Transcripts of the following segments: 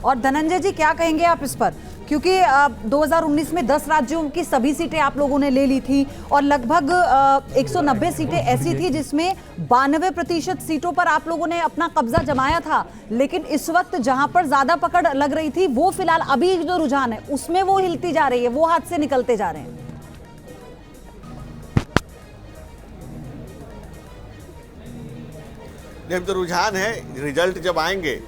और धनंजय जी क्या कहेंगे आप इस पर, क्योंकि 2019 में 10 राज्यों की सभी सीटें आप लोगों ने ले ली थी और लगभग 190 सीटें ऐसी थी जिसमें 92% सीटों पर आप लोगों ने अपना कब्जा जमाया था, लेकिन इस वक्त जहां पर ज्यादा पकड़ लग रही थी वो फिलहाल अभी जो रुझान है उसमें वो हिलती जा रही है, वो हाथ से निकलते जा रहे हैं। जब तो रुझान है, रिजल्ट जब आएंगे,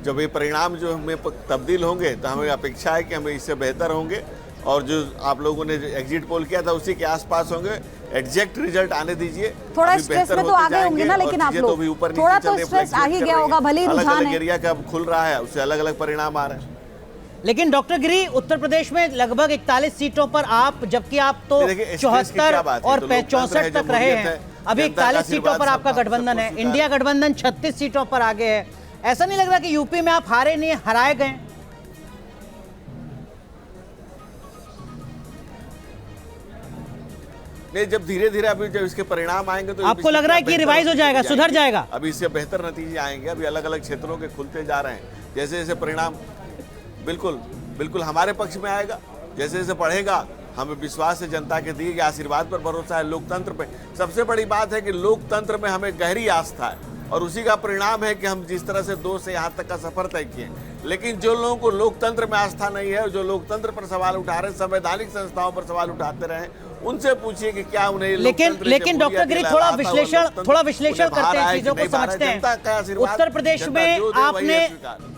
जब ये परिणाम जो हमें तब्दील होंगे तो हमें अपेक्षा है कि हमें इससे बेहतर होंगे और जो आप लोगों ने एग्जिट पोल किया था उसी के आसपास होंगे। एग्जैक्ट रिजल्ट आने दीजिए। थोड़ा स्ट्रेस में तो आ गए होंगे ना, लेकिन आप लोग थोड़ा तो स्ट्रेस आ ही गया होगा, भले ही रुझान है। एरिया का खुल रहा है, उससे अलग अलग परिणाम आ रहे हैं। लेकिन डॉक्टर गिरी, उत्तर प्रदेश में लगभग 41 सीटों पर आप, जबकि आप तो 74 और 64 तक रहे हैं, अभी 41 सीटों पर आपका गठबंधन है। इंडिया गठबंधन 36 सीटों पर आगे है। ऐसा नहीं लग रहा कि यूपी में आप हारे नहीं, हराए गए? नहीं, जब धीरे धीरे अभी जब इसके परिणाम आएंगे तो आपको लग रहा है कि रिवाइज हो जाएगा, सुधर जाएगा? अभी इससे बेहतर नतीजे आएंगे। अभी अलग अलग क्षेत्रों के खुलते जा रहे हैं। जैसे जैसे परिणाम बिल्कुल हमारे पक्ष में आएगा, जैसे जैसे बढ़ेगा, हमें विश्वास है, जनता के दिए गए आशीर्वाद पर भरोसा है, लोकतंत्र पे। सबसे बड़ी बात है कि लोकतंत्र में हमें गहरी आस्था है और उसी का परिणाम है कि हम जिस तरह से 2 से यहाँ तक का सफर तय किए। लेकिन जो लोगों को लोकतंत्र में आस्था नहीं है, जो लोकतंत्र पर सवाल उठा रहे हैं, संवैधानिक संस्थाओं पर सवाल उठाते रहे, उनसे पूछिए कि क्या उन्हें लेकिन डॉक्टर गिरी, थोड़ा विश्लेषण करते हैं, चीजों को समझते हैं।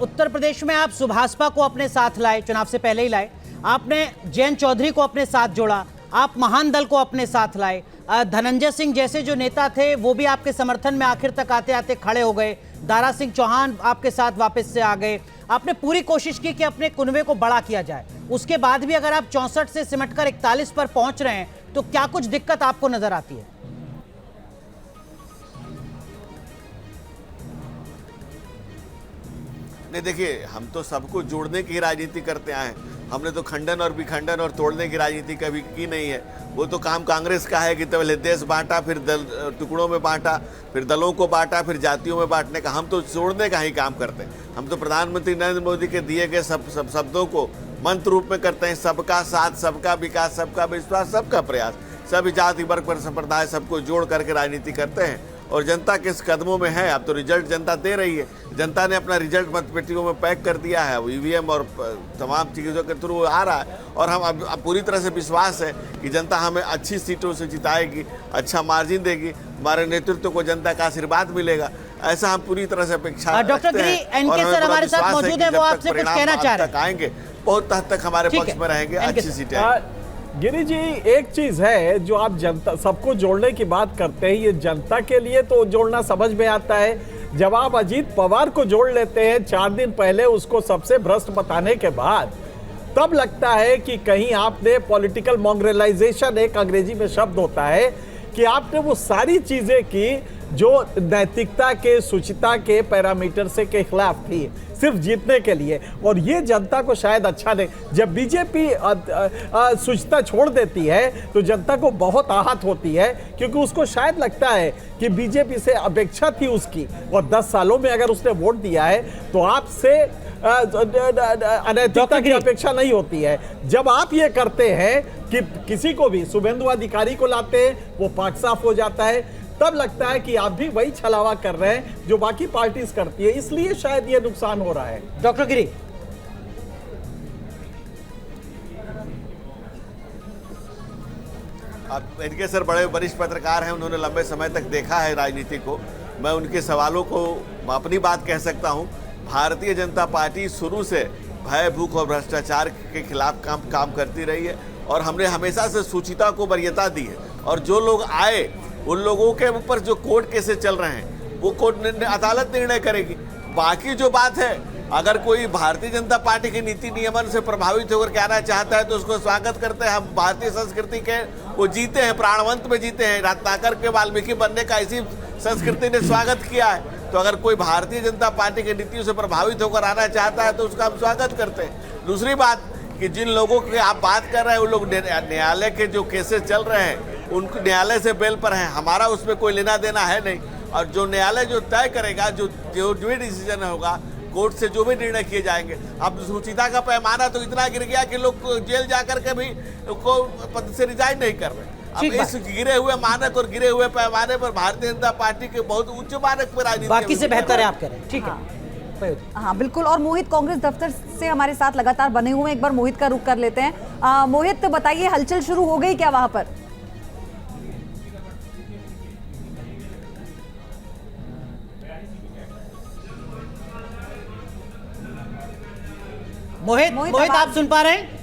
उत्तर प्रदेश में आप सुभाषपा को अपने साथ लाए, चुनाव से पहले ही लाए। आपने जयंत चौधरी को अपने साथ जोड़ा, आप महान दल को अपने साथ लाए। धनंजय सिंह जैसे जो नेता थे वो भी आपके समर्थन में आखिर तक आते आते खड़े हो गए। दारा सिंह चौहान आपके साथ वापस से आ गए। आपने पूरी कोशिश की कि अपने कुनबे को बड़ा किया जाए। उसके बाद भी अगर आप 64 से सिमटकर 41 पर पहुंच रहे हैं तो क्या कुछ दिक्कत आपको नजर आती है? नहीं, देखिए, हम तो सबको जोड़ने की राजनीति करते आए हैं। हमने तो खंडन और विखंडन और तोड़ने की राजनीति कभी की नहीं है। वो तो काम कांग्रेस का है कि पहले देश बांटा, फिर टुकड़ों में बांटा, फिर दलों को बांटा, फिर जातियों में बांटने का। हम तो जोड़ने का ही काम करते हैं। हम तो प्रधानमंत्री नरेंद्र मोदी के दिए गए सब शब्दों को मंत्र रूप में करते हैं। सबका साथ, सबका विकास, सबका विश्वास, सबका प्रयास, सभी जाति वर्ग पर संप्रदाय सबको जोड़ करके राजनीति करते हैं और जनता किस कदमों में है। अब तो रिजल्ट जनता दे रही है। जनता ने अपना रिजल्ट मतपेटियों में पैक कर दिया है, ईवीएम और तमाम चीज़ों के थ्रू आ रहा है और हम अब पूरी तरह से विश्वास है कि जनता हमें अच्छी सीटों से जिताएगी, अच्छा मार्जिन देगी, हमारे नेतृत्व को जनता का आशीर्वाद मिलेगा, ऐसा हम पूरी तरह से अपेक्षा डॉक्टर गिरी, एनके सर हमारे साथ मौजूद हैं, वो आपसे कुछ कहना चाह रहे हैं। आएंगे बहुत हद तक हमारे पक्ष में रहेंगे, अच्छी सीटें। गिरी जी, एक चीज है जो आप जनता सबको जोड़ने की बात करते हैं, ये जनता के लिए तो जोड़ना समझ में आता है। जब आप अजीत पवार को जोड़ लेते हैं 4 दिन पहले, उसको सबसे भ्रष्ट बताने के बाद, तब लगता है कि कहीं आपने पॉलिटिकल मॉन्ग्रेलाइजेशन, एक अंग्रेजी में शब्द होता है, कि आपने वो सारी चीजें की जो नैतिकता के, शुचिता के पैरामीटर से के खिलाफ थी, सिर्फ जीतने के लिए। और ये जनता को शायद अच्छा नहीं। जब बीजेपी शुचिता छोड़ देती है तो जनता को बहुत आहत होती है, क्योंकि उसको शायद लगता है कि बीजेपी से अपेक्षा थी उसकी, और 10 सालों में अगर उसने वोट दिया है तो आपसे अनैतिकता की अपेक्षा नहीं होती है। जब आप ये करते हैं कि किसी को भी, शुभेंदु अधिकारी को लाते हैं, वो पाक साफ हो जाता है, तब लगता है कि आप भी वही छलावा कर रहे हैं जो बाकी पार्टीज करती है, इसलिए शायद ये नुकसान हो रहा है। डॉक्टर गिरी, अब इनके सर बड़े वरिष्ठ पत्रकार हैं, उन्होंने लंबे समय तक देखा है राजनीति को। मैं उनके सवालों को अपनी बात कह सकता हूं। भारतीय जनता पार्टी शुरू से भय, भूख और भ्रष्टाचार के खिलाफ काम करती रही है और हमने हमेशा से शुचिता को वरीयता दी है। और जो लोग आए, उन लोगों के ऊपर जो कोर्ट केसेस चल रहे हैं वो कोर्ट अदालत निर्णय करेगी। बाकी जो बात है, अगर कोई भारतीय जनता पार्टी के नीति नियमन से प्रभावित होकर के आना चाहता है तो उसको स्वागत करते हैं। हम भारतीय संस्कृति के वो जीते हैं, प्राणवंत में जीते हैं। रत्नाकर के वाल्मीकि बनने का इसी संस्कृति ने स्वागत किया है। तो अगर कोई भारतीय जनता पार्टी की नीतियों से प्रभावित होकर आना चाहता है तो उसका हम स्वागत करते हैं। दूसरी बात कि जिन लोगों की आप बात कर रहे हैं, उन लोग न्यायालय के जो केसेस चल रहे हैं उनको न्यायालय से बेल पर हैं, हमारा उसमें कोई लेना देना है नहीं। और जो न्यायालय जो तय करेगा, जो भी डिसीजन होगा कोर्ट से जो भी निर्णय किए जाएंगे। अब सुचिता का पैमाना तो इतना गिर गया कि लोग जेल जाकर के भी को पद से रिजाइन नहीं कर रहे। अब इस गिरे हुए मानक और गिरे हुए पैमाने पर भारतीय जनता पार्टी के बहुत उच्च मानक पर राजनीति बाकी से बेहतर है आप कह रहे हैं, ठीक है। हाँ बिल्कुल। और मोहित कांग्रेस दफ्तर से हमारे साथ लगातार बने हुए हैं, एक बार मोहित का रुख कर लेते हैं। मोहित बताइए, हलचल शुरू हो गई क्या वहां पर? मोहित आप सुन पा रहे हैं?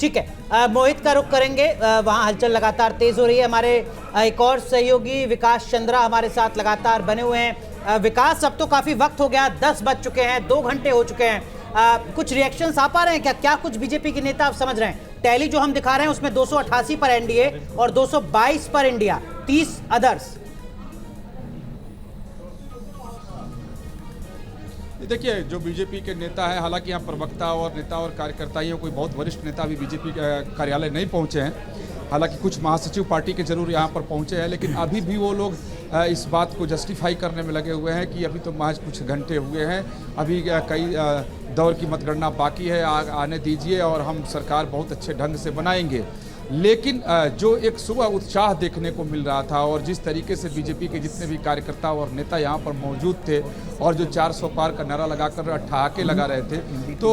ठीक है, मोहित का रुख करेंगे। वहां हलचल लगातार तेज हो रही है। हमारे एक और सहयोगी विकास चंद्रा हमारे साथ लगातार बने हुए हैं। विकास, अब तो काफी वक्त हो गया, 10 बज चुके हैं, 2 घंटे हो चुके हैं। कुछ रिएक्शंस आ पा रहे हैं क्या? क्या कुछ बीजेपी के नेता आप समझ रहे हैं? टैली जो हम दिखा रहे हैं उसमें 288 पर एनडीए और 222 पर इंडिया, 30 अदर्स। देखिए, जो बीजेपी के नेता है, हालांकि यहाँ प्रवक्ता और नेता और कार्यकर्ता ही कोई बहुत वरिष्ठ नेता भी बीजेपी कार्यालय नहीं पहुँचे हैं। हालांकि कुछ महासचिव पार्टी के जरूर यहाँ पर पहुँचे हैं, लेकिन अभी भी वो लोग इस बात को जस्टिफाई करने में लगे हुए हैं कि अभी तो महज कुछ घंटे हुए हैं, अभी कई दौर की मतगणना बाकी है, आने दीजिए और हम सरकार बहुत अच्छे ढंग से बनाएंगे। लेकिन जो एक सुबह उत्साह देखने को मिल रहा था और जिस तरीके से बीजेपी के जितने भी कार्यकर्ता और नेता यहाँ पर मौजूद थे और जो 400 पार का नारा लगाकर ठहाके लगा रहे थे, तो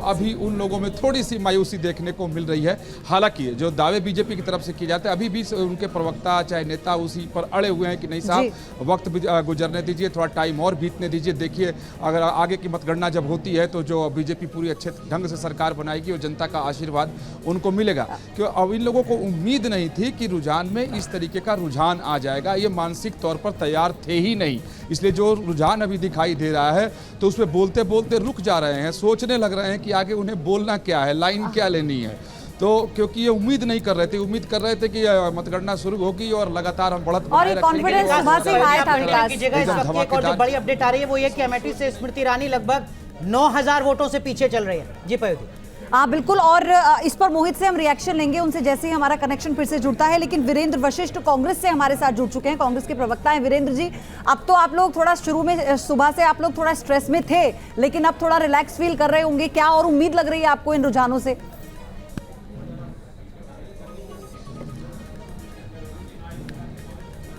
अभी उन लोगों में थोड़ी सी मायूसी देखने को मिल रही है। हालांकि जो दावे बीजेपी की तरफ से किए जाते हैं, अभी भी उनके प्रवक्ता चाहे नेता उसी पर अड़े हुए हैं कि नहीं साहब, वक्त गुजरने दीजिए, थोड़ा टाइम और बीतने दीजिए। देखिए, अगर आगे की मतगणना जब होती है तो जो बीजेपी पूरी अच्छे ढंग से सरकार बनाएगी और जनता का आशीर्वाद उनको मिलेगा। क्यों अब इन लोगों को उम्मीद नहीं थी कि रुझान में इस तरीके का रुझान आ जाएगा, ये मानसिक तौर पर तैयार थे ही नहीं। इसलिए जो रुझान अभी दिखाई दे रहा है तो उसमें बोलते बोलते रुक जा रहे हैं, सोचने लग रहे हैं कि आगे उन्हें बोलना क्या है, लाइन क्या लेनी है। तो क्योंकि ये उम्मीद नहीं कर रहे थे, उम्मीद कर रहे थे कि मतगणना शुरू होगी और लगातार हम बढ़त और कॉन्फिडेंस सुबह से हाई था। एक और जो बड़ी अपडेट आ रही है वो ये कि अमेठी से स्मृति ईरानी लगभग 9000 वोटों से पीछे चल रही है। जी पयोधी। हाँ बिल्कुल। और इस पर मोहित से हम रिएक्शन लेंगे, उनसे जैसे ही हमारा कनेक्शन फिर से जुड़ता है। लेकिन वीरेंद्र वशिष्ठ कांग्रेस से हमारे साथ जुड़ चुके हैं, कांग्रेस के प्रवक्ता हैं। वीरेंद्र जी, अब तो आप लोग थोड़ा शुरू में, सुबह से आप लोग थोड़ा स्ट्रेस में थे, लेकिन अब थोड़ा रिलैक्स फील कर रहे होंगे, क्या और उम्मीद लग रही है आपको इन रुझानों से?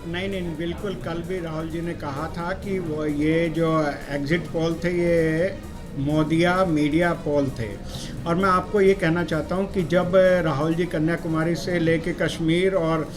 नहीं, बिल्कुल। कल भी राहुल जी ने कहा था कि वो ये जो एग्जिट पोल थे ये मोदिया मीडिया पोल थे। और मैं आपको ये कहना चाहता हूँ कि जब राहुल जी कन्याकुमारी से लेके कश्मीर और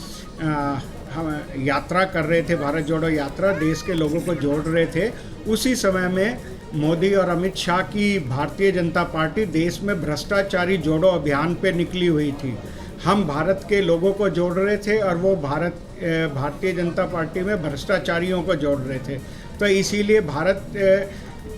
हम यात्रा कर रहे थे, भारत जोड़ो यात्रा, देश के लोगों को जोड़ रहे थे, उसी समय में मोदी और अमित शाह की भारतीय जनता पार्टी देश में भ्रष्टाचारी जोड़ो अभियान पे निकली हुई थी। हम भारत के लोगों को जोड़ रहे थे और वो भारतीय जनता पार्टी में भ्रष्टाचारियों को जोड़ रहे थे। तो इसीलिए भारत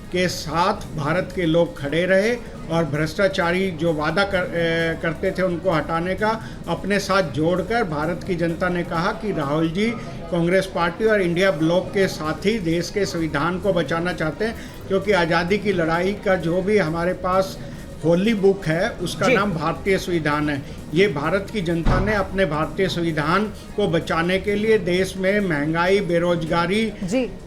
के साथ भारत के लोग खड़े रहे और भ्रष्टाचारी जो वादा करते थे उनको हटाने का अपने साथ जोड़कर भारत की जनता ने कहा कि राहुल जी कांग्रेस पार्टी और इंडिया ब्लॉक के साथ ही देश के संविधान को बचाना चाहते हैं, क्योंकि आज़ादी की लड़ाई का जो भी हमारे पास होली बुक है उसका नाम भारतीय संविधान है। ये भारत की जनता ने अपने भारतीय संविधान को बचाने के लिए देश में महंगाई, बेरोजगारी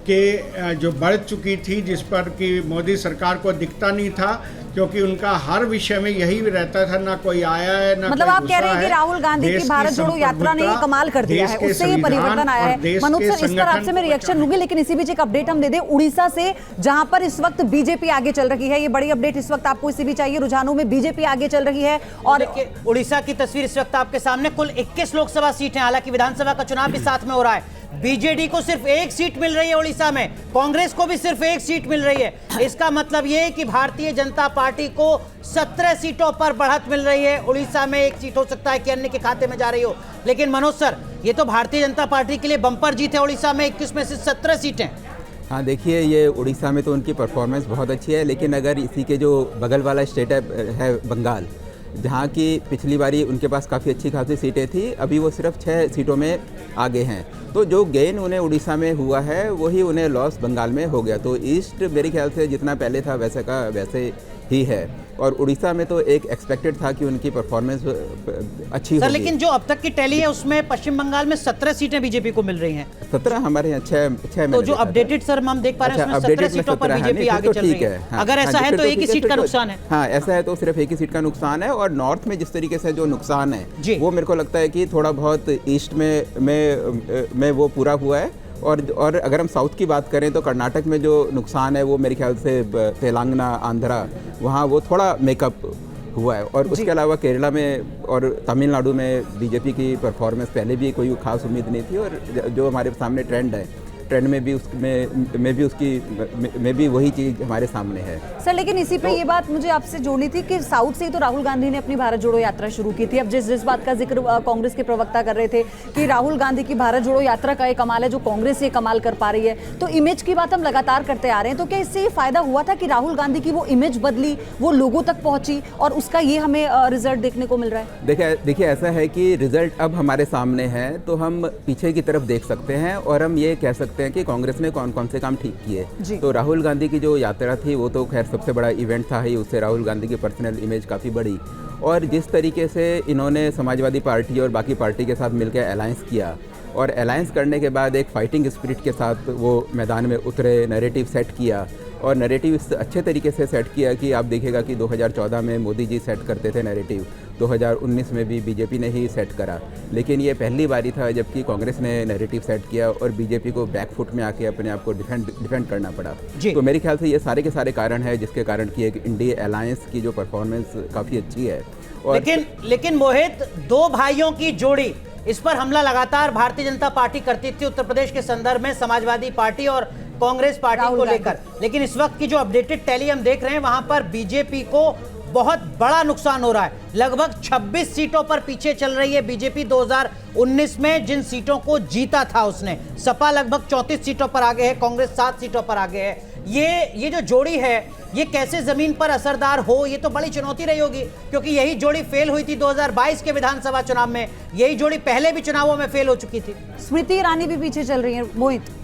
के जो बढ़ चुकी थी, जिस पर कि मोदी सरकार को दिखता नहीं था, क्योंकि उनका हर विषय में यही रहता था, ना कोई आया है ना मतलब आप कह रहे हैं कि राहुल गांधी की भारत जोड़ो यात्रा ने कमाल कर दिया है, उससे ये परिवर्तन आया है। मनोज सर, इस पर आपसे मैं रिएक्शन लूंगी, लेकिन इसी बीच एक अपडेट हम दे दें उड़ीसा से, जहां पर इस वक्त बीजेपी आगे चल रही है। ये बड़ी अपडेट इस वक्त आपको इसी भी चाहिए, रुझानों में बीजेपी आगे चल रही है। और उड़ीसा की तस्वीर इस वक्त आपके सामने, कुल 21 लोकसभा सीट है, हालांकि विधानसभा का चुनाव भी साथ में हो रहा है। बीजेडी को सिर्फ 1 सीट मिल रही है उड़ीसा में, कांग्रेस को भी सिर्फ 1 सीट मिल रही है। इसका मतलब यह है कि भारतीय जनता पार्टी को 17 सीटों पर बढ़त मिल रही है। उड़ीसा में 1 सीट हो सकता है कि अन्य के खाते में जा रही हो। लेकिन मनोज सर, ये तो भारतीय जनता पार्टी के लिए बंपर जीत है। उड़ीसा में 21 में से 17 सीटें। हाँ देखिए, ये उड़ीसा में तो उनकी परफॉर्मेंस बहुत अच्छी है, लेकिन अगर इसी के जो बगल वाला स्टेट है बंगाल, जहाँ की पिछली बारी उनके पास काफ़ी अच्छी खासी सीटें थी, अभी वो सिर्फ 6 सीटों में आगे हैं। तो जो गेन उन्हें उड़ीसा में हुआ है वही उन्हें लॉस बंगाल में हो गया। तो ईस्ट मेरे ख्याल से जितना पहले था वैसे का वैसे ही है, और उड़ीसा में तो एक एक्सपेक्टेड था कि उनकी परफॉर्मेंस अच्छी सर होगी। लेकिन जो अब तक की टैली है उसमें पश्चिम बंगाल में 17 सीटें बीजेपी को मिल रही हैं। 17 हमारे यहाँ 6 तो जो अपडेटेड सर हम देख पा रहे हैं उसमें 17 सीटों पर बीजेपी आगे चल रही है। अगर ऐसा है तो एक ही सीट का नुकसान है। हाँ, ऐसा है तो सिर्फ एक ही सीट का नुकसान है, और नॉर्थ में जिस तरीके से जो नुकसान जी। है वो मेरे को लगता है कि थोड़ा बहुत ईस्ट में वो पूरा हुआ है। और अगर हम साउथ की बात करें तो कर्नाटक में जो नुकसान है वो मेरे ख्याल से तेलंगाना, आंध्रा, वहाँ वो थोड़ा मेकअप हुआ है। और उसके अलावा केरला में और तमिलनाडु में बीजेपी की परफॉर्मेंस पहले भी कोई खास उम्मीद नहीं थी, और जो हमारे सामने ट्रेंड है, ट्रेंड में भी वही चीज़ हमारे सामने है। सर लेकिन इसी पे ये बात मुझे आपसे जोड़नी थी कि साउथ से ही तो राहुल गांधी ने अपनी भारत जोड़ो यात्रा शुरू की थी। अब जिस बात का जिक्र कांग्रेस के प्रवक्ता कर रहे थे कि राहुल गांधी की भारत जोड़ो यात्रा का एक कमाल है जो कांग्रेस ये कमाल कर पा रही है, तो इमेज की बात हम लगातार करते आ रहे हैं। तो क्या इससे ये फायदा हुआ था कि राहुल गांधी की वो इमेज बदली, वो लोगों तक पहुंची, और उसका ये हमें रिजल्ट देखने को मिल रहा है? देखिए ऐसा है कि रिजल्ट अब हमारे सामने है, तो हम पीछे की तरफ देख सकते हैं और हम ये कह सकते हैं कि कांग्रेस ने कौन कौन से काम ठीक किए। तो राहुल गांधी की जो यात्रा थी वो तो खैर सबसे बड़ा इवेंट था ही, उससे राहुल गांधी की पर्सनल इमेज काफ़ी बढ़ी। और जिस तरीके से इन्होंने समाजवादी पार्टी और बाकी पार्टी के साथ मिलकर अलायंस किया, और अलायंस करने के बाद एक फाइटिंग स्पिरिट के साथ वो मैदान में उतरे, नैरेटिव सेट किया, और नैरेटिव इस अच्छे तरीके से सेट किया कि आप देखिएगा कि 2014 में मोदी जी सेट करते थे नैरेटिव, 2019 में भी बीजेपी ने ही सेट करा। लेकिन ये पहली बारी था जबकि कांग्रेस ने नैरेटिव सेट किया और बीजेपी को बैकफुट में आके अपने आप को डिफेंड करना पड़ा। तो मेरे ख्याल से ये सारे के सारे कारण हैं जिसके कारण कि एक इंडिया अलायंस की जो परफॉर्मेंस काफ़ी अच्छी है। और लेकिन मोहित, दो भाइयों की जोड़ी, इस पर हमला लगातार भारतीय जनता पार्टी करती थी उत्तर प्रदेश के संदर्भ में, समाजवादी पार्टी और कांग्रेस पार्टी को लेकर। लेकिन इस वक्त की जो अपडेटेड टैली हम देख रहे हैं वहां पर बीजेपी को बहुत बड़ा नुकसान हो रहा है। लगभग 26 सीटों पर पीछे चल रही है बीजेपी 2019 में जिन सीटों को जीता था उसने। सपा लगभग 34 सीटों पर आगे है, कांग्रेस 7 सीटों पर आगे है। ये जो जोड़ी है ये कैसे जमीन पर असरदार हो, ये तो बड़ी चुनौती रही होगी, क्योंकि यही जोड़ी फेल हुई थी 2022 के विधानसभा चुनाव में, यही जोड़ी पहले भी चुनावों में फेल हो चुकी थी। स्मृति ईरानी भी पीछे चल रही है। मोहित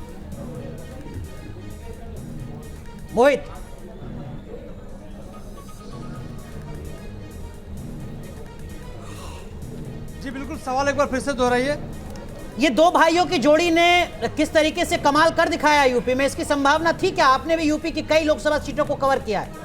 जी बिल्कुल, सवाल एक बार फिर से दोहराइए। ये दो भाइयों की जोड़ी ने किस तरीके से कमाल कर दिखाया यूपी में, इसकी संभावना थी क्या? आपने भी यूपी की कई लोकसभा सीटों को कवर किया है।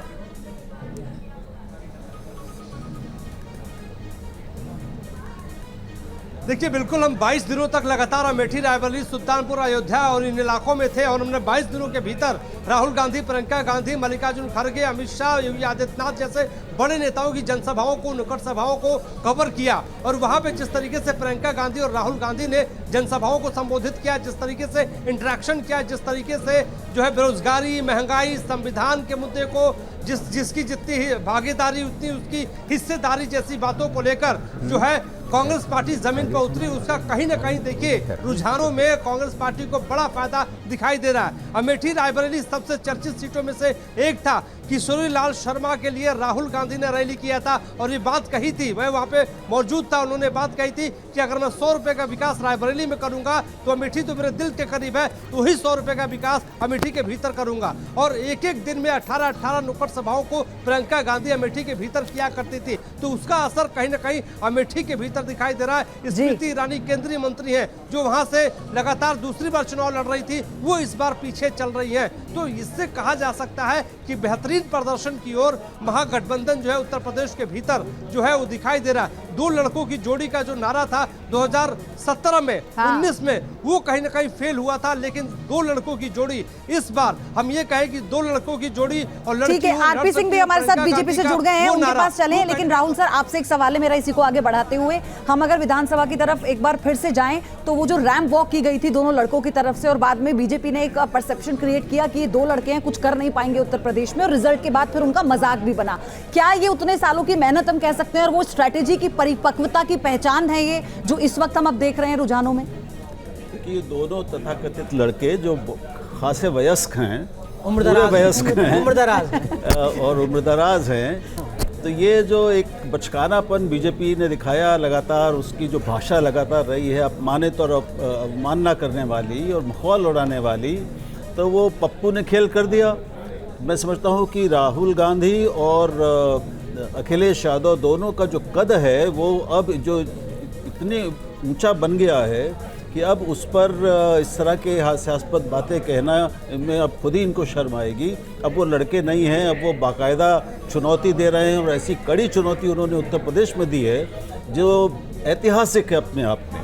देखिए बिल्कुल, हम 22 दिनों तक लगातार अमेठी, रायबरेली, सुल्तानपुर, अयोध्या और इन इलाकों में थे, और हमने 22 दिनों के भीतर राहुल गांधी, प्रियंका गांधी, मल्लिकार्जुन खड़गे, अमित शाह, योगी आदित्यनाथ जैसे बड़े नेताओं की जनसभाओं को, नुक्कड़ सभाओं को कवर किया। और वहां पे जिस तरीके से प्रियंका गांधी और राहुल गांधी ने जनसभाओं को संबोधित किया, जिस तरीके से इंटरेक्शन किया, जिस तरीके से जो है बेरोजगारी, महंगाई, संविधान के मुद्दे को जिसकी जितनी भागीदारी उतनी उसकी हिस्सेदारी जैसी बातों को लेकर जो है कांग्रेस पार्टी जमीन पर उतरी, उसका कहीं ना कहीं देखिए रुझानों में कांग्रेस पार्टी को बड़ा फायदा दिखाई दे रहा है। अमेठी, रायबरेली सबसे चर्चित सीटों में से एक था। किशोरी लाल शर्मा के लिए राहुल गांधी ने रैली किया था और ये बात कही थी, मैं वहां पे मौजूद था, उन्होंने बात कही थी कि अगर मैं 100 रुपए का विकास रायबरेली में करूंगा तो अमेठी तो मेरे दिल के करीब है, तो वही 100 रुपए का विकास अमेठी के भीतर करूंगा। और एक एक दिन में 18 नुक्कड़ सभाओं को प्रियंका गांधी अमेठी के भीतर किया करती थी, तो उसका असर कहीं ना कहीं अमेठी के भीतर दिखाई दे रहा है। स्मृति ईरानी केंद्रीय मंत्री है जो वहां से लगातार दूसरी बार चुनाव लड़ रही थी, वो इस बार पीछे चल रही है। तो इससे कहा जा सकता है कि बेहतरीन प्रदर्शन की ओर महागठबंधन जो है उत्तर प्रदेश के भीतर जो है वो दिखाई दे रहा है। दो लड़कों की जोड़ी का जो नारा था 2017 में, 19 में, वो कहीं ना कहीं फेल हुआ था, लेकिन दो लड़कों की जोड़ी इस बार हम ये कहें कि दो लड़कों की जोड़ी और लड़की। ठीक है, आरपी सिंह भी हमारे साथ बीजेपी से जुड़ गए हैं, उनके पास चलें। लेकिन राहुल सर, आपसे एक सवाल है मेरा, इसी को आगे बढ़ाते हुए हम अगर विधानसभा की तरफ एक बार फिर से जाएं तो वो जो रैंप वॉक की गई थी दोनों लड़कों की तरफ से, और बाद में बीजेपी ने एक परसेप्शन क्रिएट किया कि ये दो लड़के हैं, कुछ कर नहीं पाएंगे उत्तर प्रदेश में, और रिजल्ट के बाद फिर उनका मजाक भी बना। क्या ये उतने सालों की मेहनत हम कह सकते हैं और वो स्ट्रैटेजी की परिपक्वता की पहचान है ये जो इस वक्त हम अब देख रहे हैं रुझानों में? कि दोनों तथाकथित लड़के जो खासे वयस्क हैं, उम्रदराज वयस्क हैं उम्रदराज और उम्रदराज हैं, तो ये जो एक बचकानापन बीजेपी ने दिखाया लगातार, उसकी जो भाषा लगातार रही है अपमानित और अवमानना करने वाली और मखौल उड़ाने वाली, तो वो पप्पू ने खेल कर दिया। मैं समझता हूँ कि राहुल गांधी और अखिलेश यादव दोनों का जो कद है वो अब जो इतने ऊंचा बन गया है कि अब उस पर इस तरह के हास्यास्पद बातें कहना में अब खुद ही इनको शर्म आएगी। अब वो लड़के नहीं हैं, अब वो बाकायदा चुनौती दे रहे हैं और ऐसी कड़ी चुनौती उन्होंने उत्तर प्रदेश में दी है जो ऐतिहासिक है अपने आप में।